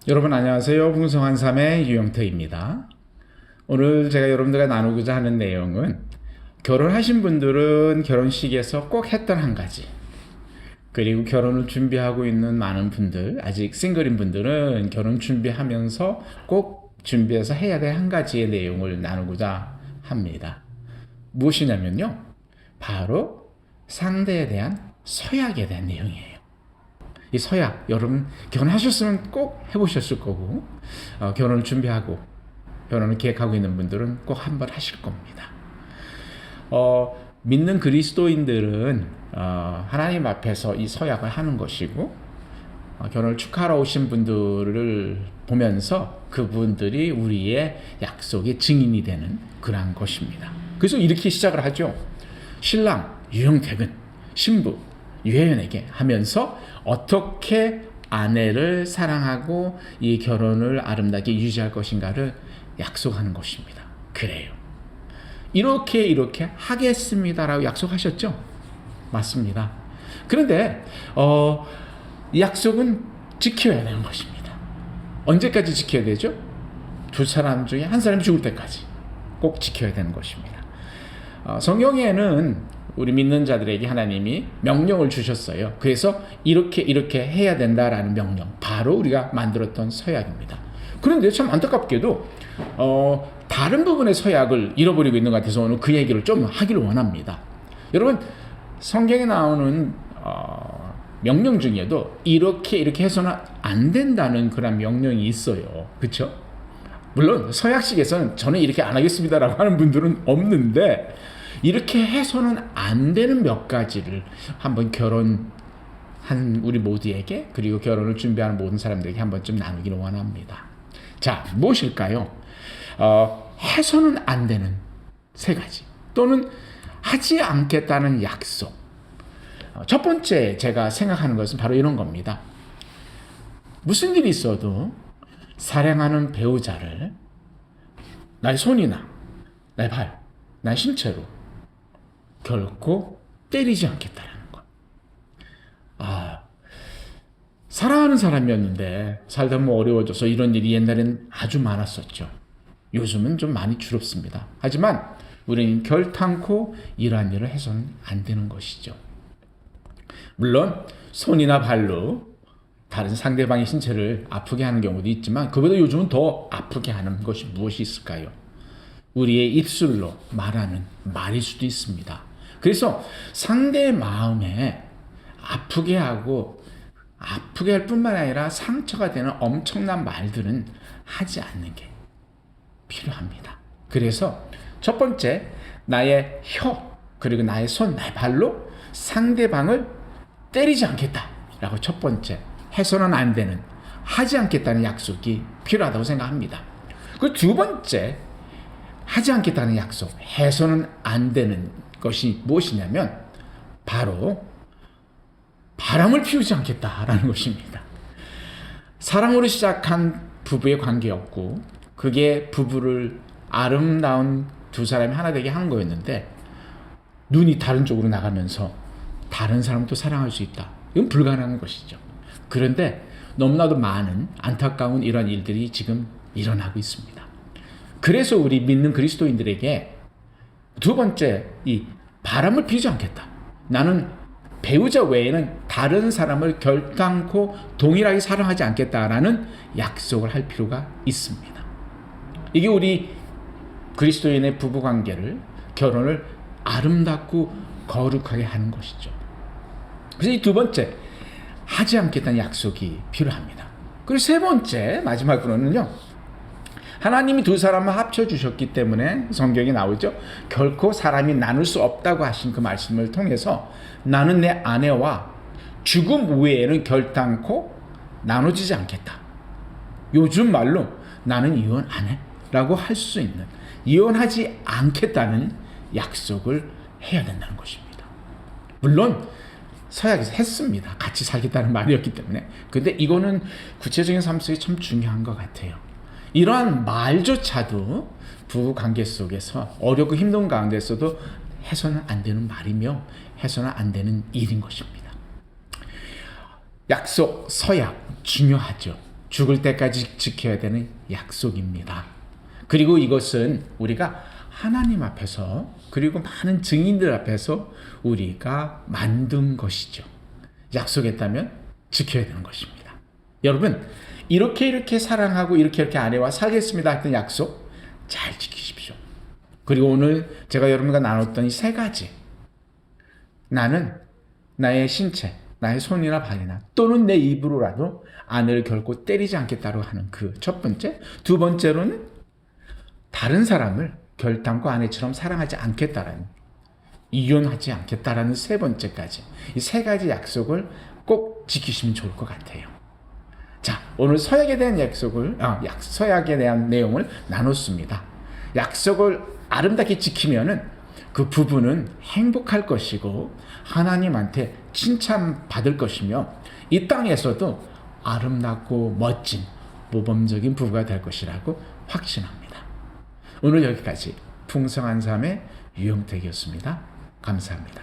여러분 안녕하세요. 풍성한 삶의 유영태입니다. 오늘 제가 여러분들과 나누고자 하는 내용은 결혼하신 분들은 결혼식에서 꼭 했던 한 가지, 그리고 결혼을 준비하고 있는 많은 분들, 아직 싱글인 분들은 결혼 준비하면서 꼭 준비해서 해야 될 한 가지의 내용을 나누고자 합니다. 무엇이냐면요, 바로 상대에 대한 서약에 대한 내용이에요. 이 서약, 여러분 결혼하셨으면 꼭 해보셨을 거고, 결혼을 준비하고 결혼을 계획하고 있는 분들은 꼭 한번 하실 겁니다. 믿는 그리스도인들은 하나님 앞에서 이 서약을 하는 것이고, 결혼을 축하하러 오신 분들을 보면서 그분들이 우리의 약속의 증인이 되는 그러한 것입니다. 그래서 이렇게 시작을 하죠. 신랑 유영택은 신부 유혜연에게 하면서 어떻게 아내를 사랑하고 이 결혼을 아름답게 유지할 것인가를 약속하는 것입니다. 그래요. 이렇게 하겠습니다라고 약속하셨죠? 맞습니다. 그런데 이 약속은 지켜야 되는 것입니다. 언제까지 지켜야 되죠? 두 사람 중에 한 사람이 죽을 때까지 꼭 지켜야 되는 것입니다. 성경에는 우리 믿는 자들에게 하나님이 명령을 주셨어요. 그래서 이렇게 해야 된다라는 명령, 바로 우리가 만들었던 서약입니다. 그런데 참 안타깝게도 다른 부분의 서약을 잃어버리고 있는 것 같아서 오늘 그 얘기를 좀 하기를 원합니다. 여러분, 성경에 나오는 명령 중에도 이렇게 해서는 안 된다는 그런 명령이 있어요. 그렇죠? 물론 서약식에서는 저는 이렇게 안 하겠습니다라고 하는 분들은 없는데, 이렇게 해서는 안 되는 몇 가지를 한번 결혼한 우리 모두에게, 그리고 결혼을 준비하는 모든 사람들에게 한번 좀 나누기를 원합니다. 자, 무엇일까요? 해서는 안 되는 세 가지, 또는 하지 않겠다는 약속. 첫 번째 제가 생각하는 것은 바로 이런 겁니다. 무슨 일이 있어도 사랑하는 배우자를 나의 손이나 나의 발, 나의 신체로 결코 때리지 않겠다는 것. 사랑하는 사람이었는데 살다 보면 어려워져서 이런 일이 옛날엔 아주 많았었죠. 요즘은 좀 많이 줄었습니다. 하지만 우리는 결탄코 이러한 일을 해서는 안 되는 것이죠. 물론 손이나 발로 다른 상대방의 신체를 아프게 하는 경우도 있지만, 그보다 요즘은 더 아프게 하는 것이 무엇이 있을까요? 우리의 입술로 말하는 말일 수도 있습니다. 그래서 상대의 마음에 아프게 하고, 아프게 할 뿐만 아니라 상처가 되는 엄청난 말들은 하지 않는 게 필요합니다. 그래서 첫 번째, 나의 혀, 그리고 나의 손, 나의 발로 상대방을 때리지 않겠다라고 첫 번째, 해서는 안 되는, 하지 않겠다는 약속이 필요하다고 생각합니다. 그 두 번째, 하지 않겠다는 약속, 해서는 안 되는 것이 무엇이냐면 바로 바람을 피우지 않겠다라는 것입니다. 사랑으로 시작한 부부의 관계였고, 그게 부부를 아름다운 두 사람이 하나 되게 한 거였는데, 눈이 다른 쪽으로 나가면서 다른 사람도 사랑할 수 있다. 이건 불가능한 것이죠. 그런데 너무나도 많은 안타까운 이런 일들이 지금 일어나고 있습니다. 그래서 우리 믿는 그리스도인들에게 두 번째, 이 바람을 피우지 않겠다. 나는 배우자 외에는 다른 사람을 결단코 동일하게 사랑하지 않겠다라는 약속을 할 필요가 있습니다. 이게 우리 그리스도인의 부부관계를, 결혼을 아름답고 거룩하게 하는 것이죠. 그래서 이 두 번째, 하지 않겠다는 약속이 필요합니다. 그리고 세 번째, 마지막으로는요, 하나님이 두 사람을 합쳐주셨기 때문에 성경에 나오죠. 결코 사람이 나눌 수 없다고 하신 그 말씀을 통해서 나는 내 아내와 죽음 외에는 결단코 나눠지지 않겠다. 요즘 말로 나는 이혼 안 해 라고 할 수 있는, 이혼하지 않겠다는 약속을 해야 된다는 것입니다. 물론 서약에서 했습니다. 같이 살겠다는 말이었기 때문에. 근데 이거는 구체적인 삶 속에 참 중요한 것 같아요. 이러한 말조차도 부부 관계 속에서 어렵고 힘든 가운데서도 해서는 안 되는 말이며 해서는 안 되는 일인 것입니다. 약속, 서약 중요하죠. 죽을 때까지 지켜야 되는 약속입니다. 그리고 이것은 우리가 하나님 앞에서 그리고 많은 증인들 앞에서 우리가 만든 것이죠. 약속했다면 지켜야 되는 것입니다. 여러분, 이렇게 사랑하고 이렇게 아내와 살겠습니다 했던 약속 잘 지키십시오. 그리고 오늘 제가 여러분과 나눴던 이 세 가지, 나는 나의 신체, 나의 손이나 발이나 또는 내 입으로라도 아내를 결코 때리지 않겠다고 하는 그 첫 번째, 두 번째로는 다른 사람을 결단코 아내처럼 사랑하지 않겠다라는, 이혼하지 않겠다라는 세 번째까지, 이 세 가지 약속을 꼭 지키시면 좋을 것 같아요. 자, 오늘 서약에 대한 서약에 대한 내용을 나눴습니다. 약속을 아름답게 지키면은 그 부부는 행복할 것이고 하나님한테 칭찬받을 것이며 이 땅에서도 아름답고 멋진 모범적인 부부가 될 것이라고 확신합니다. 오늘 여기까지 풍성한 삶의 유영택이었습니다. 감사합니다.